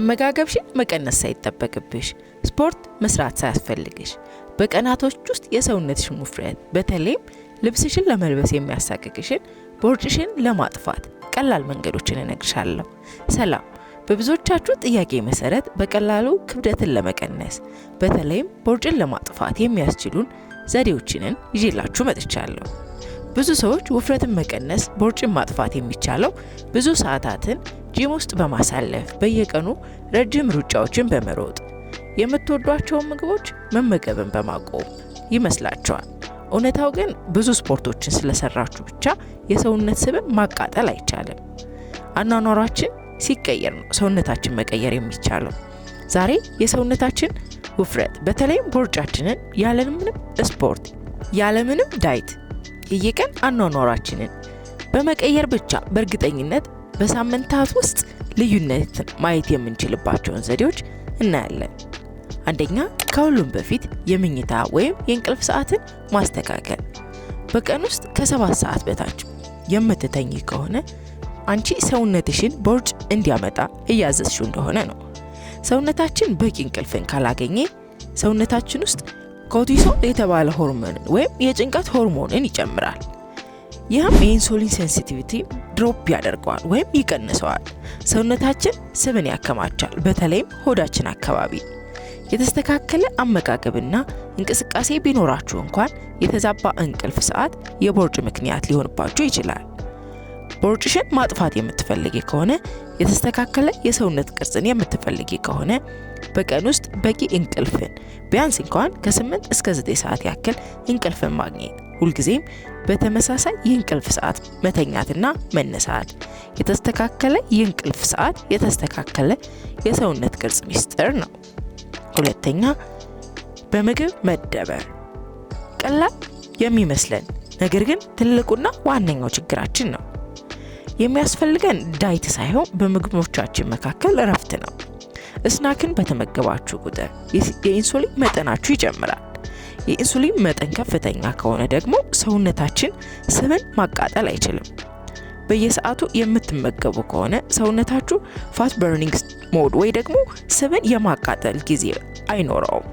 አመጋገብሽን መቀነስ ሳይጠበቅብሽ፣ ስፖርት መስራት ሳያስፈልግሽ በቀናቶች ውስጥ የሰውነትሽን ውፍረት በተለይም ልብስሽን ለመልበስ የሚያሳቅቅሽን ቦርጭሽን ለማጥፋት ቀላል መንገዶችን እነግርሻለሁ። ሰላም። በብዙዎቻችሁ ጥያቄ መሰረት በቀላሉ ክብደትን ለመቀነስ በተለይም ቦርጭን ለማጥፋት የሚያስችሉን ዘዴዎችን ይዤላችሁ መጥቻለሁ። ብዙ ሰዎች ውፍረትን መቀነስ፣ ቦርጭን ማጥፋት የሚቻለው ብዙ ሰዓታትን ጂም ውስጥ በማሳለፍ በየቀኑ ረጅም ሩጫዎችን በመሮጥ የምትወዷቸውን ምግቦች መመገብን በማቆም ይመስላችኋል። እውነታው ግን ብዙ ስፖርቶችን ስለሰራችሁ ብቻ የሰውነት ስብን ማቃጠል አይቻልም። አኗኗራችን ሲቀየር ነው ሰውነታችን መቀየር የሚቻለው። ዛሬ የሰውነታችን ውፍረት በተለይም ቦርጫችንን ያለምንም ስፖርት ያለምንም ዳይት የየቀን አኗኗራችንን በመቀየር ብቻ በእርግጠኝነት በሳምንታት ውስጥ ልዩነትን ማየት የምንችልባቸውን ዘዴዎች እናያለን። አንደኛ፣ ከሁሉም በፊት የመኝታ ወይም የእንቅልፍ ሰዓትን ማስተካከል። በቀን ውስጥ ከ7 ሰዓት በታች የምትተኝ ከሆነ አንቺ ሰውነትሽን ቦርጭ እንዲያመጣ እያዘዝሽው እንደሆነ ነው። ሰውነታችን በቂ እንቅልፍን ካላገኘ ሰውነታችን ውስጥ ኮርቲሶል የተባለ ሆርሞንን ወይም የጭንቀት ሆርሞንን ይጨምራል። ይህም የኢንሱሊን ሴንሲቲቪቲ ድሮፕ ያደርገዋል ወይም ይቀንሰዋል። ሰውነታችን ስብን ያከማቻል፣ በተለይም ሆዳችን አካባቢ። የተስተካከለ አመጋገብና እንቅስቃሴ ቢኖራችሁ እንኳን የተዛባ እንቅልፍ ሰዓት የቦርጭ ምክንያት ሊሆንባችሁ ይችላል። ቦርጭሽን ማጥፋት የምትፈልጊ ከሆነ የተስተካከለ የሰውነት ቅርጽን የምትፈልጊ ከሆነ በቀን ውስጥ በቂ እንቅልፍን ቢያንስ እንኳን ከ8 እስከ 9 ሰዓት ያክል እንቅልፍን ማግኘት፣ ሁልጊዜም በተመሳሳይ የእንቅልፍ ሰዓት መተኛትና መነሳት። የተስተካከለ የእንቅልፍ ሰዓት የተስተካከለ የሰውነት ቅርጽ ሚስጥር ነው። ሁለተኛ፣ በምግብ መደበር። ቀላል የሚመስለን ነገር ግን ትልቁና ዋነኛው ችግራችን ነው። የሚያስፈልገን ዳይት ሳይሆን በምግቦቻችን መካከል እረፍት ነው። ስናክን በተመገባችሁ ቁጥር የኢንሱሊን መጠናችሁ ይጨምራል። የኢንሱሊን መጠን ከፍተኛ ከሆነ ደግሞ ሰውነታችን ስብን ማቃጠል አይችልም። በየሰዓቱ የምትመገቡ ከሆነ ሰውነታችሁ ፋት በርኒንግ ሞድ ወይ ደግሞ ስብን የማቃጠል ጊዜ አይኖረውም።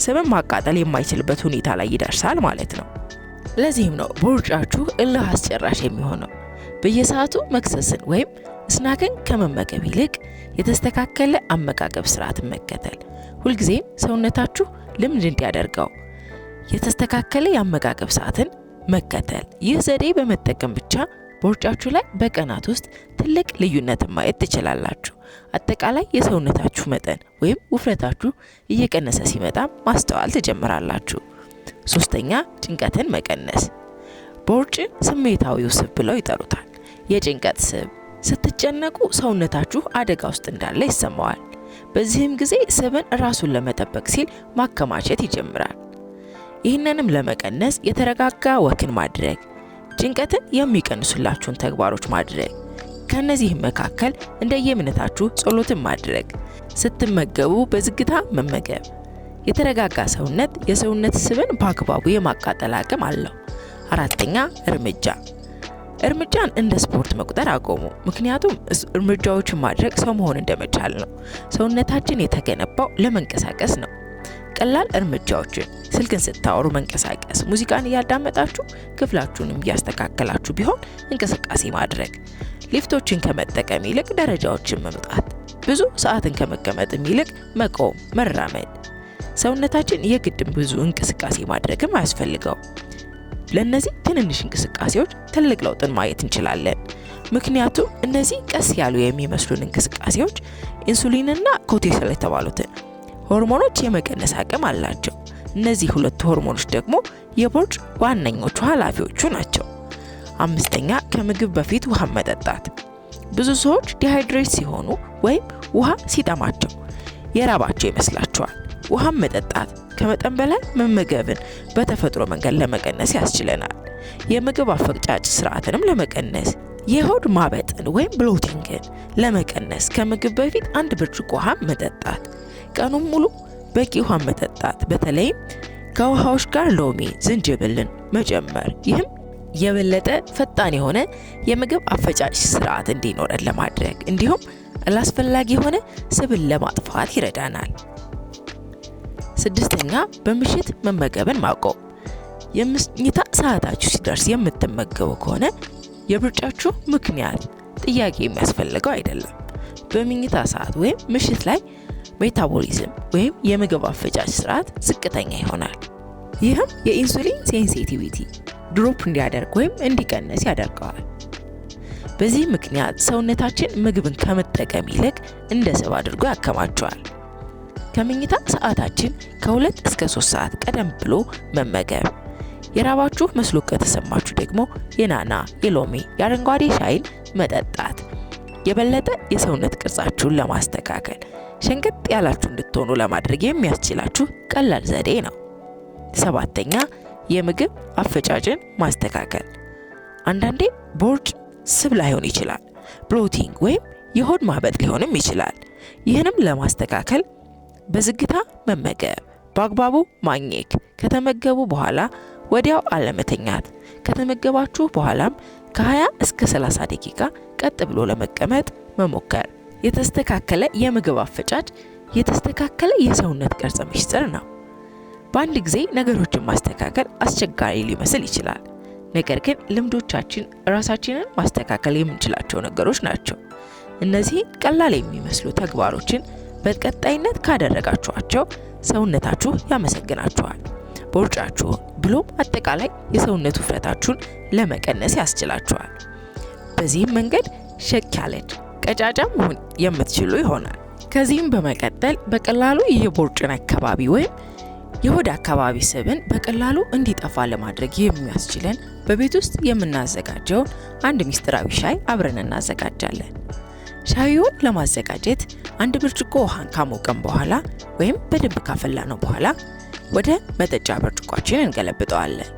ስብን ማቃጠል የማይችልበት ሁኔታ ላይ ይደርሳል ማለት ነው። ለዚህም ነው ቦርጫችሁ እልህ አስጨራሽ የሚሆነው። በየሰዓቱ መክሰስን ወይም ስናክን ከመመገብ ይልቅ የተስተካከለ አመጋገብ ስርዓትን መከተል፣ ሁልጊዜም ሰውነታችሁ ልምድ እንዲያደርገው የተስተካከለ የአመጋገብ ሰዓትን መከተል። ይህ ዘዴ በመጠቀም ብቻ ቦርጫችሁ ላይ በቀናት ውስጥ ትልቅ ልዩነትን ማየት ትችላላችሁ። አጠቃላይ የሰውነታችሁ መጠን ወይም ውፍረታችሁ እየቀነሰ ሲመጣ ማስተዋል ትጀምራላችሁ። ሶስተኛ፣ ጭንቀትን መቀነስ። ቦርጭን ስሜታዊው ስብ ብለው ይጠሩታል። የጭንቀት ስብ። ስትጨነቁ ሰውነታችሁ አደጋ ውስጥ እንዳለ ይሰማዋል። በዚህም ጊዜ ስብን ራሱን ለመጠበቅ ሲል ማከማቸት ይጀምራል። ይህንንም ለመቀነስ የተረጋጋ ወክን ማድረግ፣ ጭንቀትን የሚቀንሱላችሁን ተግባሮች ማድረግ። ከነዚህም መካከል እንደየእምነታችሁ ጸሎትን ማድረግ፣ ስትመገቡ በዝግታ መመገብ። የተረጋጋ ሰውነት የሰውነት ስብን በአግባቡ የማቃጠል አቅም አለው። አራተኛ፣ እርምጃን እንደ ስፖርት መቁጠር አቆሙ። ምክንያቱም እርምጃዎችን ማድረግ ሰው መሆን እንደመቻል ነው። ሰውነታችን የተገነባው ለመንቀሳቀስ ነው። ቀላል እርምጃዎችን፣ ስልክን ስታወሩ መንቀሳቀስ፣ ሙዚቃን እያዳመጣችሁ ክፍላችሁንም እያስተካከላችሁ ቢሆን እንቅስቃሴ ማድረግ፣ ሊፍቶችን ከመጠቀም ይልቅ ደረጃዎችን መምጣት፣ ብዙ ሰዓትን ከመቀመጥም ይልቅ መቆም፣ መራመድ። ሰውነታችን የግድም ብዙ እንቅስቃሴ ማድረግም አያስፈልገው። ለነዚህ ትንንሽ እንቅስቃሴዎች ትልቅ ለውጥን ማየት እንችላለን። ምክንያቱም እነዚህ ቀስ ያሉ የሚመስሉን እንቅስቃሴዎች ኢንሱሊንና ኮርቲሶል የተባሉትን ሆርሞኖች የመቀነስ አቅም አላቸው። እነዚህ ሁለቱ ሆርሞኖች ደግሞ የቦርጭ ዋነኞቹ ኃላፊዎቹ ናቸው። አምስተኛ፣ ከምግብ በፊት ውሃ መጠጣት። ብዙ ሰዎች ዲሃይድሬት ሲሆኑ ወይም ውሃ ሲጠማቸው የራባቸው ይመስላቸዋል። ውሃ መጠጣት ከመጠን በላይ መመገብን በተፈጥሮ መንገድ ለመቀነስ ያስችለናል። የምግብ አፈጫጭ ስርዓትንም ለመቀነስ፣ የሆድ ማበጥን ወይም ብሎቲንግን ለመቀነስ ከምግብ በፊት 1 ብርጭቆ ውሃ መጠጣት፣ ቀኑን ሙሉ በቂ ውሃ መጠጣት፣ በተለይም ከውሃዎች ጋር ሎሚ፣ ዝንጅብልን መጨመር። ይህም የበለጠ ፈጣን የሆነ የምግብ አፈጫጭ ስርዓት እንዲኖረን ለማድረግ እንዲሁም አላስፈላጊ የሆነ ስብን ለማጥፋት ይረዳናል። 6ኛ በምሽት መመገብን ማቆም። የምኝታ ሰዓታችሁ ሲደርስ የምትመገቡ ከሆነ የምርጫችሁ ምክንያት ጥያቄ የሚያስፈልገው አይደለም። በምኝታ ሰዓት ወይም ምሽት ላይ ሜታቦሊዝም ወይም የምግብ አፈጫጭ ስርዓት ዝቅተኛ ይሆናል። ይህም የኢንሱሊን ሴንሲቲቪቲ ድሮፕ እንዲያደርግ ወይም እንዲቀንስ ያደርገዋል። በዚህ ምክንያት ሰውነታችን ምግብን ከመጠቀም ይልቅ እንደ ስብ አድርጎ ያከማቸዋል። ከምኝታ ሰዓታችን ከ2 እስከ 3 ሰዓት ቀደም ብሎ መመገብ። የራባችሁ መስሎ ከተሰማችሁ ደግሞ የናና፣ የሎሚ፣ የአረንጓዴ ሻይን መጠጣት የበለጠ የሰውነት ቅርጻችሁን ለማስተካከል ሸንቀጥ ያላችሁ እንድትሆኑ ለማድረግ የሚያስችላችሁ ቀላል ዘዴ ነው። 7ኛ የምግብ አፈጫጭን ማስተካከል። አንዳንዴ ቦርጭ ስብ ላይሆን ይችላል፣ ብሎቲንግ ወይም የሆድ ማበጥ ሊሆንም ይችላል። ይህንም ለማስተካከል በዝግታ መመገብ፣ በአግባቡ ማኘክ፣ ከተመገቡ በኋላ ወዲያው አለመተኛት፣ ከተመገባችሁ በኋላም ከ20 እስከ 30 ደቂቃ ቀጥ ብሎ ለመቀመጥ መሞከር። የተስተካከለ የምግብ አፈጫጭ የተስተካከለ የሰውነት ቅርጽ ምስጢር ነው። በአንድ ጊዜ ነገሮችን ማስተካከል አስቸጋሪ ሊመስል ይችላል። ነገር ግን ልምዶቻችን ራሳችንን ማስተካከል የምንችላቸው ነገሮች ናቸው። እነዚህ ቀላል የሚመስሉ ተግባሮችን በቀጣይነት ካደረጋችኋቸው ሰውነታችሁ ያመሰግናችኋል። ቦርጫችሁን ብሎም አጠቃላይ የሰውነት ውፍረታችሁን ለመቀነስ ያስችላችኋል። በዚህም መንገድ ሸክ ያለች ቀጫጫም መሆን የምትችሉ ይሆናል። ከዚህም በመቀጠል በቀላሉ የቦርጭን አካባቢ ወይም የሆድ አካባቢ ስብን በቀላሉ እንዲጠፋ ለማድረግ የሚያስችለን በቤት ውስጥ የምናዘጋጀው አንድ ሚስጥራዊ ሻይ አብረን እናዘጋጃለን። ሻዩን ለማዘጋጀት 1 ብርጭቆ ውሃን ካሞቀን በኋላ ወይም በደንብ ካፈላነው በኋላ ወደ መጠጫ ብርጭቋችን እንገለብጠዋለን።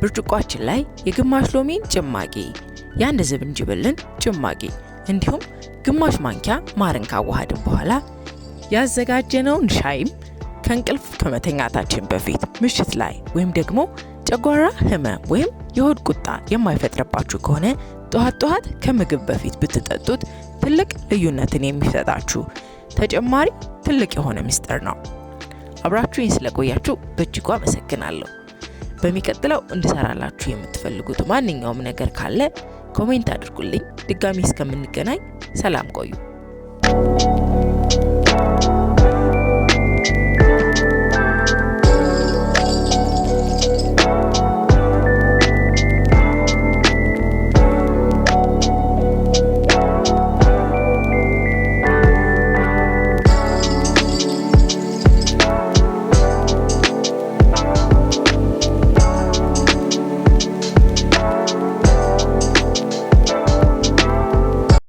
ብርጭቋችን ላይ የግማሽ ሎሚን ጭማቂ፣ የአንድ ዝንጅብልን ጭማቂ እንዲሁም ግማሽ ማንኪያ ማርን ካዋሃድን በኋላ ያዘጋጀነውን ሻይም ከእንቅልፍ ከመተኛታችን በፊት ምሽት ላይ ወይም ደግሞ ጨጓራ ህመም ወይም የሆድ ቁጣ የማይፈጥርባችሁ ከሆነ ጠዋት ከምግብ በፊት ብትጠጡት ትልቅ ልዩነትን የሚሰጣችሁ ተጨማሪ ትልቅ የሆነ ምስጢር ነው። አብራችሁኝ ስለቆያችሁ በእጅጉ አመሰግናለሁ። በሚቀጥለው እንድሰራላችሁ የምትፈልጉት ማንኛውም ነገር ካለ ኮሜንት አድርጉልኝ። ድጋሚ እስከምንገናኝ ሰላም ቆዩ።